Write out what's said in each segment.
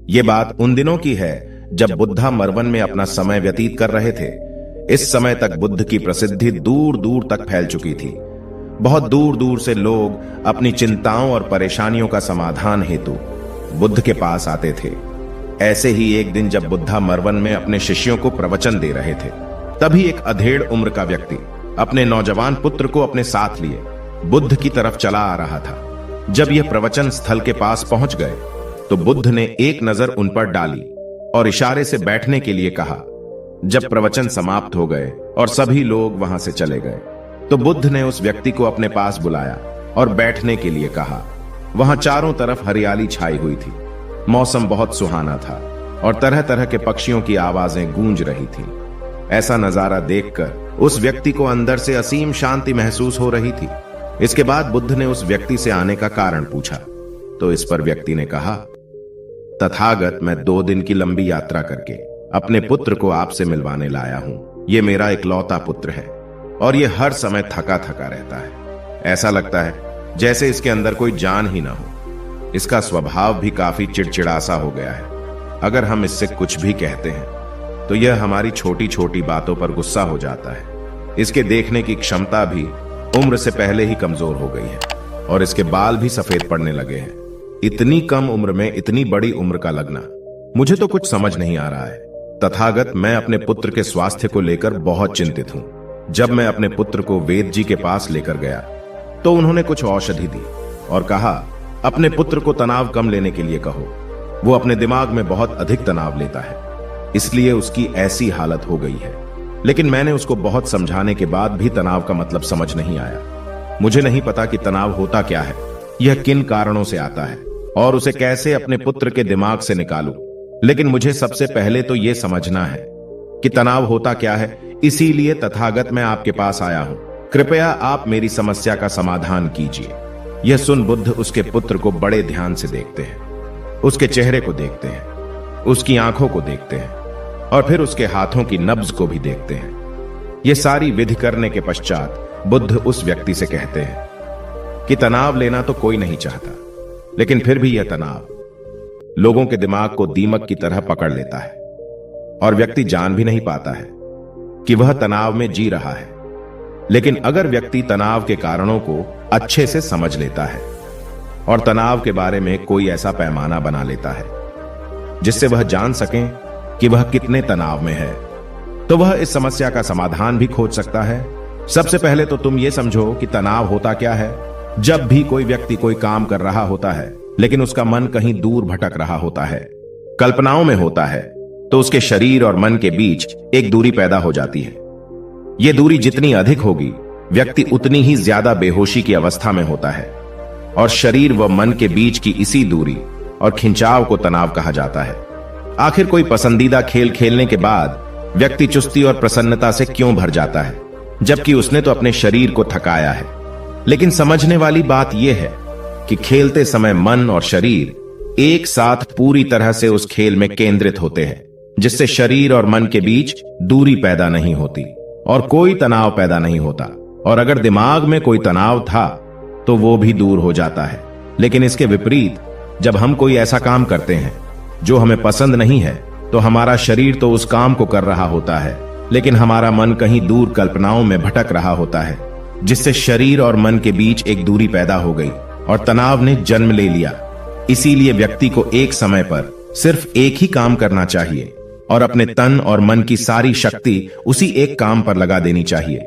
ये बात उन दिनों की है जब बुद्धा मरवन में अपना समय व्यतीत कर रहे थे। इस समय तक बुद्ध की प्रसिद्धि दूर दूर तक फैल चुकी थी। बहुत दूर दूर से लोग अपनी चिंताओं और परेशानियों का समाधान हेतु बुद्ध के पास आते थे। ऐसे ही एक दिन जब बुद्धा मरवन में अपने शिष्यों को प्रवचन दे रहे थे, तभी एक अधेड़ उम्र का व्यक्ति अपने नौजवान पुत्र को अपने साथ लिए बुद्ध की तरफ चला आ रहा था। जब यह प्रवचन स्थल के पास पहुंच गए तो बुद्ध ने एक नजर उन पर डाली और इशारे से बैठने के लिए कहा। जब प्रवचन समाप्त हो गए और सभी लोग वहां से चले गए तो बुद्ध ने उस व्यक्ति को अपने पास बुलाया और बैठने के लिए कहा। वहां चारों तरफ हरियाली छाई हुई थी। मौसम बहुत सुहाना था और तरह तरह के पक्षियों की आवाजें गूंज रही थी। ऐसा नजारा देखकर उस व्यक्ति को अंदर से असीम शांति महसूस हो रही थी। इसके बाद बुद्ध ने उस व्यक्ति से आने का कारण पूछा तो इस पर व्यक्ति ने कहा, तथागत, मैं 2 दिन की लंबी यात्रा करके अपने पुत्र को आपसे मिलवाने लाया हूं। ये मेरा इकलौता पुत्र है और ये हर समय थका थका रहता है। ऐसा लगता है जैसे इसके अंदर कोई जान ही ना हो। इसका स्वभाव भी काफी चिड़चिड़ासा हो गया है। अगर हम इससे कुछ भी कहते हैं तो यह हमारी छोटी छोटी बातों पर गुस्सा हो जाता है। इसके देखने की क्षमता भी उम्र से पहले ही कमजोर हो गई है और इसके बाल भी सफेद पड़ने लगे हैं। इतनी कम उम्र में इतनी बड़ी उम्र का लगना, मुझे तो कुछ समझ नहीं आ रहा है। तथागत, मैं अपने पुत्र के स्वास्थ्य को लेकर बहुत चिंतित हूं। जब मैं अपने पुत्र को वेद जी के पास लेकर गया तो उन्होंने कुछ औषधि दी और कहा, अपने पुत्र को तनाव कम लेने के लिए कहो। वो अपने दिमाग में बहुत अधिक तनाव लेता है, इसलिए उसकी ऐसी हालत हो गई है। लेकिन मैंने उसको बहुत समझाने के बाद भी तनाव का मतलब समझ नहीं आया। मुझे नहीं पता कि तनाव होता क्या है, यह किन कारणों से आता है और उसे कैसे अपने पुत्र के दिमाग से निकालूं। लेकिन मुझे सबसे पहले तो यह समझना है कि तनाव होता क्या है। इसीलिए तथागत मैं आपके पास आया हूं। कृपया आप मेरी समस्या का समाधान कीजिए। यह सुन बुद्ध उसके पुत्र को बड़े ध्यान से देखते हैं। उसके चेहरे को देखते हैं, उसकी आंखों को देखते हैं और फिर उसके हाथों की नब्ज को भी देखते हैं। यह सारी विधि करने के पश्चात बुद्ध उस व्यक्ति से कहते हैं कि तनाव लेना तो कोई नहीं चाहता, लेकिन फिर भी यह तनाव लोगों के दिमाग को दीमक की तरह पकड़ लेता है और व्यक्ति जान भी नहीं पाता है कि वह तनाव में जी रहा है। लेकिन अगर व्यक्ति तनाव के कारणों को अच्छे से समझ लेता है और तनाव के बारे में कोई ऐसा पैमाना बना लेता है जिससे वह जान सके कि वह कितने तनाव में है, तो वह इस समस्या का समाधान भी खोज सकता है। सबसे पहले तो तुम ये समझो कि तनाव होता क्या है। जब भी कोई व्यक्ति कोई काम कर रहा होता है लेकिन उसका मन कहीं दूर भटक रहा होता है, कल्पनाओं में होता है, तो उसके शरीर और मन के बीच एक दूरी पैदा हो जाती है। यह दूरी जितनी अधिक होगी, व्यक्ति उतनी ही ज्यादा बेहोशी की अवस्था में होता है और शरीर व मन के बीच की इसी दूरी और खिंचाव को तनाव कहा जाता है। आखिर कोई पसंदीदा खेल खेलने के बाद व्यक्ति चुस्ती और प्रसन्नता से क्यों भर जाता है, जबकि उसने तो अपने शरीर को थकाया है। लेकिन समझने वाली बात यह है कि खेलते समय मन और शरीर एक साथ पूरी तरह से उस खेल में केंद्रित होते हैं, जिससे शरीर और मन के बीच दूरी पैदा नहीं होती और कोई तनाव पैदा नहीं होता। और अगर दिमाग में कोई तनाव था तो वो भी दूर हो जाता है। लेकिन इसके विपरीत, जब हम कोई ऐसा काम करते हैं जो हमें पसंद नहीं है, तो हमारा शरीर तो उस काम को कर रहा होता है, लेकिन हमारा मन कहीं दूर कल्पनाओं में भटक रहा होता है, जिससे शरीर और मन के बीच एक दूरी पैदा हो गई और तनाव ने जन्म ले लिया। इसीलिए व्यक्ति को एक समय पर सिर्फ एक ही काम करना चाहिए और अपने तन और मन की सारी शक्ति उसी एक काम पर लगा देनी चाहिए,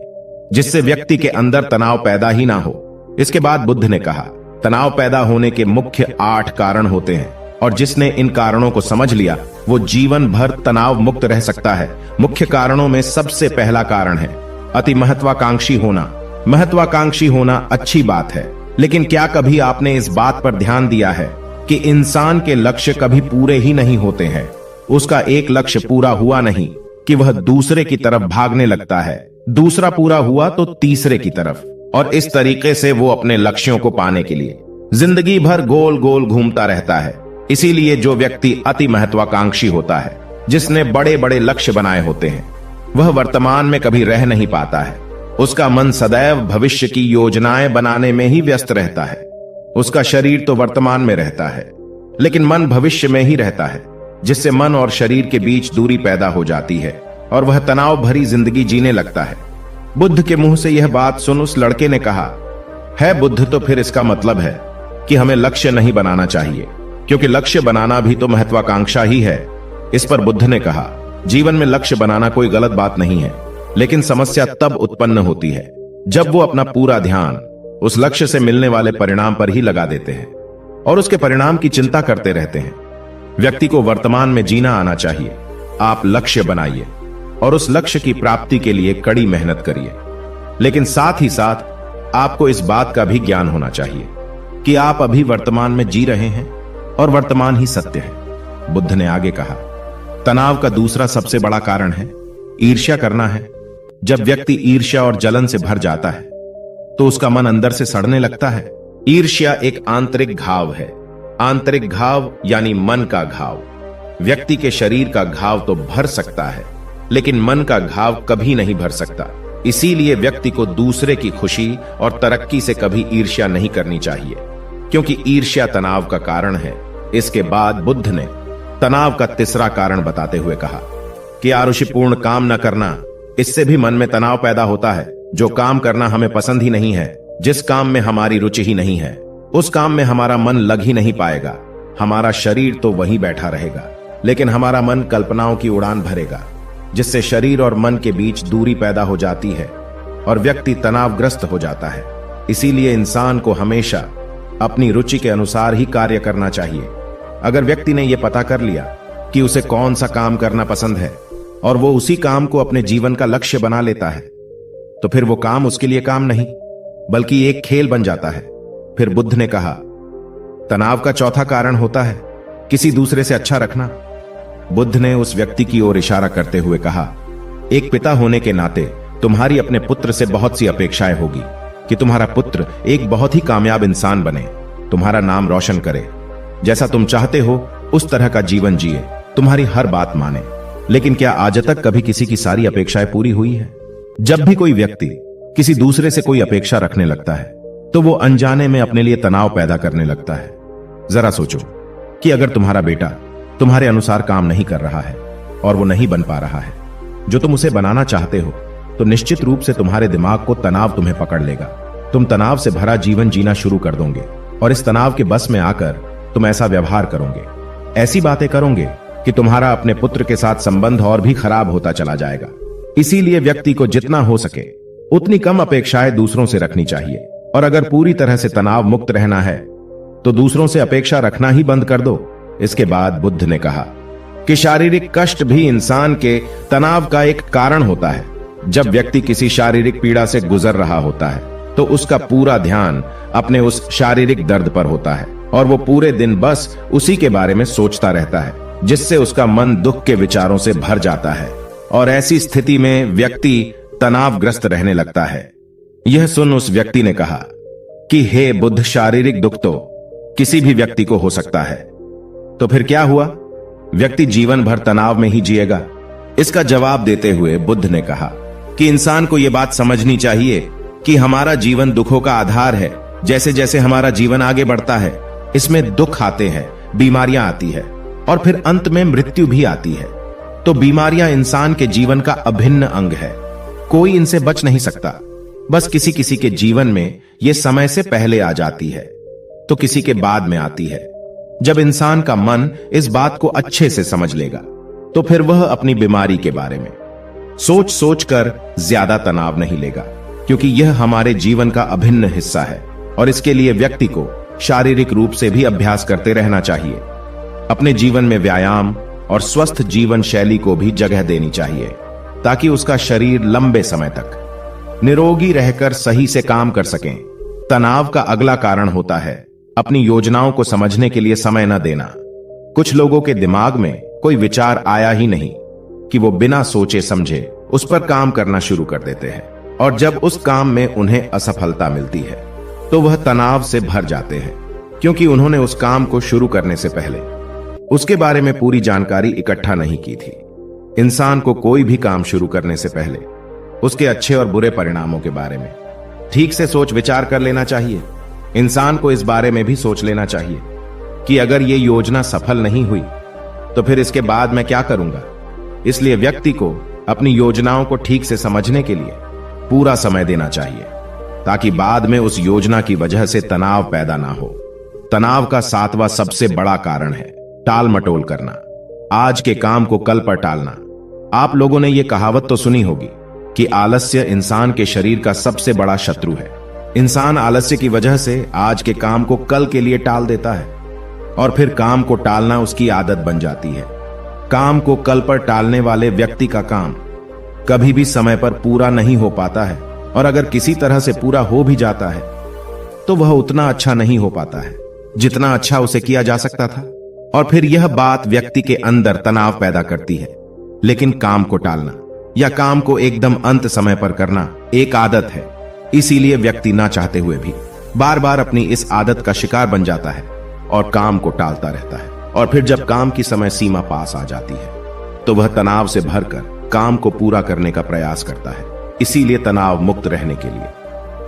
जिससे व्यक्ति के अंदर तनाव पैदा ही ना हो। इसके बाद बुद्ध ने कहा, तनाव पैदा होने के मुख्य 8 कारण होते हैं और जिसने इन कारणों को समझ लिया वो जीवन भर तनाव मुक्त रह सकता है। मुख्य कारणों में सबसे पहला कारण है अति महत्वाकांक्षी होना। महत्वाकांक्षी होना अच्छी बात है, लेकिन क्या कभी आपने इस बात पर ध्यान दिया है कि इंसान के लक्ष्य कभी पूरे ही नहीं होते हैं। उसका एक लक्ष्य पूरा हुआ नहीं कि वह दूसरे की तरफ भागने लगता है, दूसरा पूरा हुआ तो तीसरे की तरफ, और इस तरीके से वो अपने लक्ष्यों को पाने के लिए जिंदगी भर गोल गोल घूमता रहता है। इसीलिए जो व्यक्ति अति महत्वाकांक्षी होता है, जिसने बड़े बड़े लक्ष्य बनाए होते हैं, वह वर्तमान में कभी रह नहीं पाता है। उसका मन सदैव भविष्य की योजनाएं बनाने में ही व्यस्त रहता है। उसका शरीर तो वर्तमान में रहता है, लेकिन मन भविष्य में ही रहता है। जिससे मन और शरीर के बीच दूरी पैदा हो जाती है और वह तनाव भरी जिंदगी जीने लगता है। बुद्ध के मुंह से यह बात सुन उस लड़के ने कहा, है बुद्ध, तो फिर इसका मतलब है कि हमें लक्ष्य नहीं बनाना चाहिए, क्योंकि लक्ष्य बनाना भी तो महत्वाकांक्षा ही है। इस पर बुद्ध ने कहा, जीवन में लक्ष्य बनाना कोई गलत बात नहीं है, लेकिन समस्या तब उत्पन्न होती है जब वो अपना पूरा ध्यान उस लक्ष्य से मिलने वाले परिणाम पर ही लगा देते हैं और उसके परिणाम की चिंता करते रहते हैं। व्यक्ति को वर्तमान में जीना आना चाहिए। आप लक्ष्य बनाइए और उस लक्ष्य की प्राप्ति के लिए कड़ी मेहनत करिए, लेकिन साथ ही साथ आपको इस बात का भी ज्ञान होना चाहिए कि आप अभी वर्तमान में जी रहे हैं और वर्तमान ही सत्य है। बुद्ध ने आगे कहा, तनाव का दूसरा सबसे बड़ा कारण है ईर्ष्या करना है। जब व्यक्ति ईर्ष्या और जलन से भर जाता है तो उसका मन अंदर से सड़ने लगता है। ईर्ष्या एक आंतरिक घाव है। आंतरिक घाव यानी मन का घाव। व्यक्ति के शरीर का घाव तो भर सकता है, लेकिन मन का घाव कभी नहीं भर सकता। इसीलिए व्यक्ति को दूसरे की खुशी और तरक्की से कभी ईर्ष्या नहीं करनी चाहिए, क्योंकि ईर्ष्या तनाव का कारण है। इसके बाद बुद्ध ने तनाव का तीसरा कारण बताते हुए कहा कि आरुषिपूर्ण काम न करना, इससे भी मन में तनाव पैदा होता है। जो काम करना हमें पसंद ही नहीं है, जिस काम में हमारी रुचि ही नहीं है, उस काम में हमारा मन लग ही नहीं पाएगा। हमारा शरीर तो वहीं बैठा रहेगा, लेकिन हमारा मन कल्पनाओं की उड़ान भरेगा, जिससे शरीर और मन के बीच दूरी पैदा हो जाती है और व्यक्ति तनावग्रस्त हो जाता है। इसीलिए इंसान को हमेशा अपनी रुचि के अनुसार ही कार्य करना चाहिए। अगर व्यक्ति ने यह पता कर लिया कि उसे कौन सा काम करना पसंद है और वो उसी काम को अपने जीवन का लक्ष्य बना लेता है, तो फिर वो काम उसके लिए काम नहीं बल्कि एक खेल बन जाता है। फिर बुद्ध ने कहा, तनाव का चौथा कारण होता है किसी दूसरे से अच्छा रखना। बुद्ध ने उस व्यक्ति की ओर इशारा करते हुए कहा, एक पिता होने के नाते तुम्हारी अपने पुत्र से बहुत सी अपेक्षाएं होगी कि तुम्हारा पुत्र एक बहुत ही कामयाब इंसान बने, तुम्हारा नाम रोशन करे, जैसा तुम चाहते हो उस तरह का जीवन जिए, तुम्हारी हर बात माने। लेकिन क्या आज तक कभी किसी की सारी अपेक्षाएं पूरी हुई है? जब भी कोई व्यक्ति किसी दूसरे से कोई अपेक्षा रखने लगता है तो वो अनजाने में अपने लिए तनाव पैदा करने लगता है। जरा सोचो कि अगर तुम्हारा बेटा तुम्हारे अनुसार काम नहीं कर रहा है और वो नहीं बन पा रहा है जो तुम उसे बनाना चाहते हो, तो निश्चित रूप से तुम्हारे दिमाग को तनाव तुम्हें पकड़ लेगा। तुम तनाव से भरा जीवन जीना शुरू कर दोगे और इस तनाव के बस में आकर तुम ऐसा व्यवहार करोगे, ऐसी बातें करोगे कि तुम्हारा अपने पुत्र के साथ संबंध और भी खराब होता चला जाएगा। इसीलिए व्यक्ति को जितना हो सके उतनी कम अपेक्षाएं दूसरों से रखनी चाहिए, और अगर पूरी तरह से तनाव मुक्त रहना है तो दूसरों से अपेक्षा रखना ही बंद कर दो। इसके बाद बुद्ध ने कहा कि शारीरिक कष्ट भी इंसान के तनाव का एक कारण होता है। जब व्यक्ति किसी शारीरिक पीड़ा से गुजर रहा होता है तो उसका पूरा ध्यान अपने उस शारीरिक दर्द पर होता है और वो पूरे दिन बस उसी के बारे में सोचता रहता है, जिससे उसका मन दुख के विचारों से भर जाता है और ऐसी स्थिति में व्यक्ति तनावग्रस्त रहने लगता है। यह सुन उस व्यक्ति ने कहा कि हे बुद्ध, शारीरिक दुख तो किसी भी व्यक्ति को हो सकता है, तो फिर क्या हुआ? व्यक्ति जीवन भर तनाव में ही जिएगा? इसका जवाब देते हुए बुद्ध ने कहा कि इंसान को यह बात समझनी चाहिए कि हमारा जीवन दुखों का आधार है। जैसे जैसे हमारा जीवन आगे बढ़ता है, इसमें दुख आते हैं, बीमारियां आती है और फिर अंत में मृत्यु भी आती है। तो बीमारियां इंसान के जीवन का अभिन्न अंग है, कोई इनसे बच नहीं सकता। बस किसी किसी के जीवन में यह समय से पहले आ जाती है तो किसी के बाद में आती है। जब इंसान का मन इस बात को अच्छे से समझ लेगा तो फिर वह अपनी बीमारी के बारे में सोच सोच कर ज्यादा तनाव नहीं लेगा, क्योंकि यह हमारे जीवन का अभिन्न हिस्सा है और इसके लिए व्यक्ति को शारीरिक रूप से भी अभ्यास करते रहना चाहिए। अपने जीवन में व्यायाम और स्वस्थ जीवन शैली को भी जगह देनी चाहिए ताकि उसका शरीर लंबे समय तक निरोगी रहकर सही से काम कर सकें। तनाव का अगला कारण होता है अपनी योजनाओं को समझने के लिए समय न देना। कुछ लोगों के दिमाग में कोई विचार आया ही नहीं कि वो बिना सोचे समझे उस पर काम करना शुरू कर देते हैं, और जब उस काम में उन्हें असफलता मिलती है तो वह तनाव से भर जाते हैं, क्योंकि उन्होंने उस काम को शुरू करने से पहले उसके बारे में पूरी जानकारी इकट्ठा नहीं की थी। इंसान को कोई भी काम शुरू करने से पहले उसके अच्छे और बुरे परिणामों के बारे में ठीक से सोच विचार कर लेना चाहिए। इंसान को इस बारे में भी सोच लेना चाहिए कि अगर ये योजना सफल नहीं हुई तो फिर इसके बाद मैं क्या करूंगा? इसलिए व्यक्ति को अपनी योजनाओं को ठीक से समझने के लिए पूरा समय देना चाहिए, ताकि बाद में उस योजना की वजह से तनाव पैदा ना हो। तनाव का 7वां सबसे बड़ा कारण है टाल मटोल करना, आज के काम को कल पर टालना। आप लोगों ने यह कहावत तो सुनी होगी कि आलस्य इंसान के शरीर का सबसे बड़ा शत्रु है। इंसान आलस्य की वजह से आज के काम को कल के लिए टाल देता है और फिर काम को टालना उसकी आदत बन जाती है। काम को कल पर टालने वाले व्यक्ति का काम कभी भी समय पर पूरा नहीं हो पाता है, और अगर किसी तरह से पूरा हो भी जाता है तो वह उतना अच्छा नहीं हो पाता है जितना अच्छा उसे किया जा सकता था, और फिर यह बात व्यक्ति के अंदर तनाव पैदा करती है। लेकिन काम को टालना या काम को एकदम अंत समय पर करना एक आदत है, इसीलिए व्यक्ति ना चाहते हुए भी बार बार अपनी इस आदत का शिकार बन जाता है और काम को टालता रहता है। और फिर जब काम की समय सीमा पास आ जाती है तो वह तनाव से भरकर काम को पूरा करने का प्रयास करता है। इसीलिए तनाव मुक्त रहने के लिए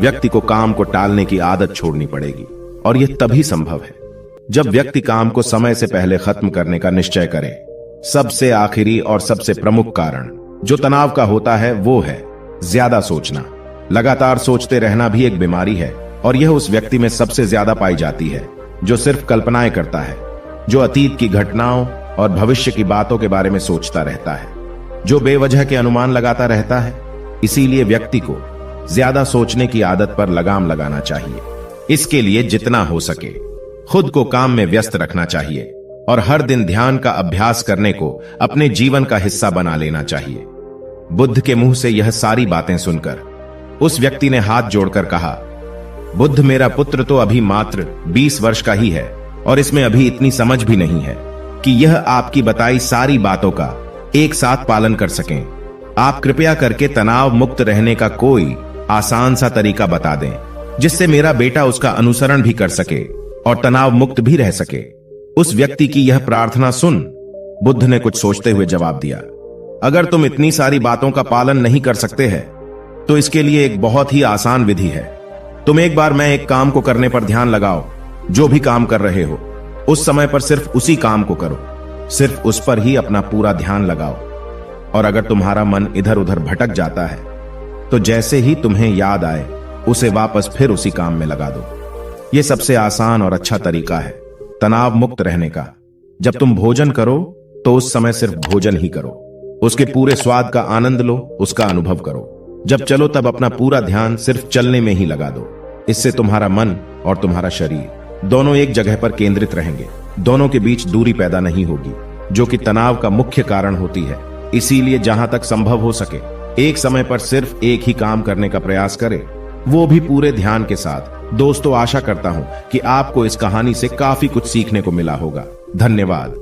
व्यक्ति को काम को टालने की आदत छोड़नी पड़ेगी, और यह तभी संभव है जब व्यक्ति काम को समय से पहले खत्म करने का निश्चय करे। सबसे आखिरी और सबसे प्रमुख कारण जो तनाव का होता है वो है ज्यादा सोचना। लगातार सोचते रहना भी एक बीमारी है, और यह उस व्यक्ति में सबसे ज्यादा पाई जाती है जो सिर्फ कल्पनाएं करता है, जो अतीत की घटनाओं और भविष्य की बातों के बारे में सोचता रहता है, जो बेवजह के अनुमान लगाता रहता है। इसीलिए व्यक्ति को ज्यादा सोचने की आदत पर लगाम लगाना चाहिए। इसके लिए जितना हो सके खुद को काम में व्यस्त रखना चाहिए, और हर दिन ध्यान का अभ्यास करने को अपने जीवन का हिस्सा बना लेना चाहिए। बुद्ध के मुंह से यह सारी बातें सुनकर उस व्यक्ति ने हाथ जोड़कर कहा, बुद्ध, मेरा पुत्र तो अभी मात्र 20 वर्ष का ही है, और इसमें अभी इतनी समझ भी नहीं है कि यह आपकी बताई सारी बातों का एक साथ पालन कर सकें। आप कृपया करके तनाव मुक्त रहने का कोई आसान सा तरीका बता दें, जिससे मेरा बेटा उसका अनुसरण भी कर सके और तनाव मुक्त भी रह सके। उस व्यक्ति की यह प्रार्थना सुन बुद्ध ने कुछ सोचते हुए जवाब दिया, अगर तुम इतनी सारी बातों का पालन नहीं कर सकते हैं तो इसके लिए एक बहुत ही आसान विधि है। तुम एक बार मैं एक काम को करने पर ध्यान लगाओ। जो भी काम कर रहे हो उस समय पर सिर्फ उसी काम को करो, सिर्फ उस पर ही अपना पूरा ध्यान लगाओ। और अगर तुम्हारा मन इधर उधर भटक जाता है तो जैसे ही तुम्हें याद आए उसे वापस फिर उसी काम में लगा दो। यह सबसे आसान और अच्छा तरीका है तनाव मुक्त रहने का। जब तुम भोजन करो तो उस समय सिर्फ भोजन ही करो, उसके पूरे स्वाद का आनंद लो, उसका अनुभव करो। जब चलो तब अपना पूरा ध्यान सिर्फ चलने में ही लगा दो। इससे तुम्हारा मन और तुम्हारा शरीर दोनों एक जगह पर केंद्रित रहेंगे, दोनों के बीच दूरी पैदा नहीं होगी, जो कि तनाव का मुख्य कारण होती है। इसीलिए जहां तक संभव हो सके एक समय पर सिर्फ एक ही काम करने का प्रयास करें, वो भी पूरे ध्यान के साथ। दोस्तों, आशा करता हूं कि आपको इस कहानी से काफी कुछ सीखने को मिला होगा। धन्यवाद।